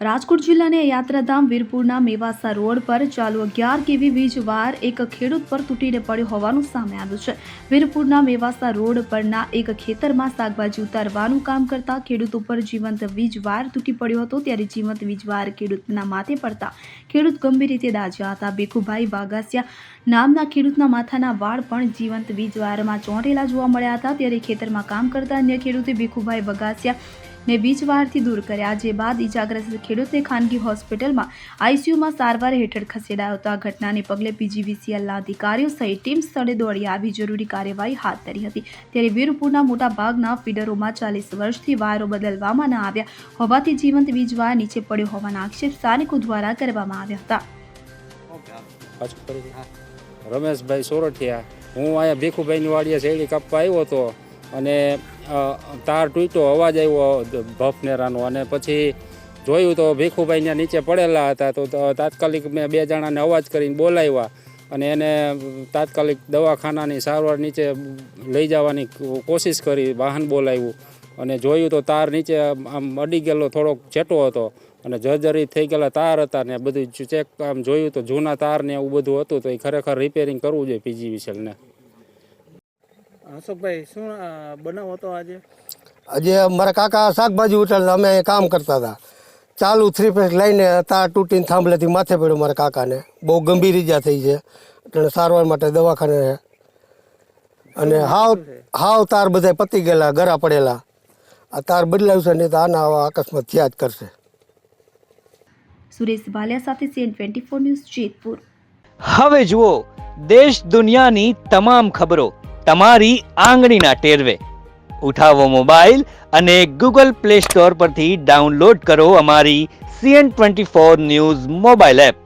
રાજકોટ જિલ્લાના યાત્રાધામ વીરપુરના મેવાસા રોડ પર ચાલુ 11 કેવી વીજ વાયર એક ખેડૂત પર તૂટીને પડ્યો હોવાનું સામે આવ્યું છે। વીરપુરના મેવાસા રોડ પરના એક ખેતરમાં શાકભાજી ઉતારવાનું કામ કરતા ખેડૂત ઉપર જીવંત વીજ વાયર તૂટી પડ્યો હતો। ત્યારે જીવંત વીજ વાયર ખેડૂતના માથે પડતા ખેડૂત ગંભીર રીતે દાઝ્યા હતા। ભીખુભાઈ વાઘાસિયા નામના ખેડૂતના માથાના વાળ પણ જીવંત વીજ વાયરમાં ચોંટેલા જોવા મળ્યા હતા। ત્યારે ખેતરમાં કામ કરતા અન્ય ખેડૂતે ભીખુભાઈ વાઘાસિયા ને વીજ વાયરથી દૂર કર્યા, જે બાદ ઇજાગ્રસ્ત ખેડૂતને ખાનગી હોસ્પિટલમાં આઈસીયુમાં સારવાર હેઠળ ખસેડાયો હતો। આ ઘટનાને પગલે પીજીવીસીએલના અધિકારીઓ સહિત ટીમ સ્થળે દોડી આવી જરૂરી કાર્યવાહી હાથ ધરી હતી। ત્યારે વીરપુરના મોટા ભાગના ફીડરોમાં 40 વર્ષથી વાયરો બદલવામાં ન આવ્યા હોવાથી જીવંત વીજ વાયર નીચે પડ્યો હોવાના આક્ષેપ સ્થાનિકો દ્વારા કરવામાં આવ્યા હતા। રમેશભાઈ સોરઠિયા, હું અહીંયા ભીખુભાઈની વાડીએ શેરડી કાપવા આવ્યો હતો અને તાર તૂટ્યો, અવાજ આવ્યો ભફનેરાનો, અને પછી જોયું તો ભીખુભાઈ ત્યાં નીચે પડેલા હતા। તો તાત્કાલિક મેં 2 જણાને અવાજ કરીને બોલાવ્યા અને એને તાત્કાલિક દવાખાનાની સારવાર નીચે લઈ જવાની કોશિશ કરી, વાહન બોલાવ્યું અને જોયું તો તાર નીચે આમ અડી ગયેલો, થોડોક છેટો હતો અને જર્જરિત થઈ ગયેલા તાર હતા ને બધું ચેક આમ જોયું તો જૂના તાર ને એવું બધું હતું। તો એ ખરેખર રિપેરિંગ કરવું જોઈએ પીજીવીસીએલને। અશોકભાઈ, શું બનાવ હતો આજે? આજે મારા કાકા શાકભાજી ઉતારતા, અમે કામ કરતા હતા, ચાલુ 3 ફેઝ લઈને તાર તૂટીને થાંભલેથી માથે પડ્યો મારા કાકાને। બહુ ગંભીર ઈજા થઈ છે, એટલે સારવાર માટે દવાખાને છે અને હાવ તાર બધા પતી ગયેલા, ગરા પડેલા। આ તાર બદલાવશે નહીં તો આના આવા અકસ્માત થયા જ કરશે। સુરેશ ભાલિયા સાથે CN24 ન્યૂઝ, જેતપુર। હવે જુઓ દેશ દુનિયાની તમામ ખબરો તમારી આંગળીના ટેરવે। ઉઠાવો મોબાઈલ અને Google Play Store પરથી ડાઉનલોડ કરો અમારી CN24 ન્યૂઝ મોબાઈલ એપ।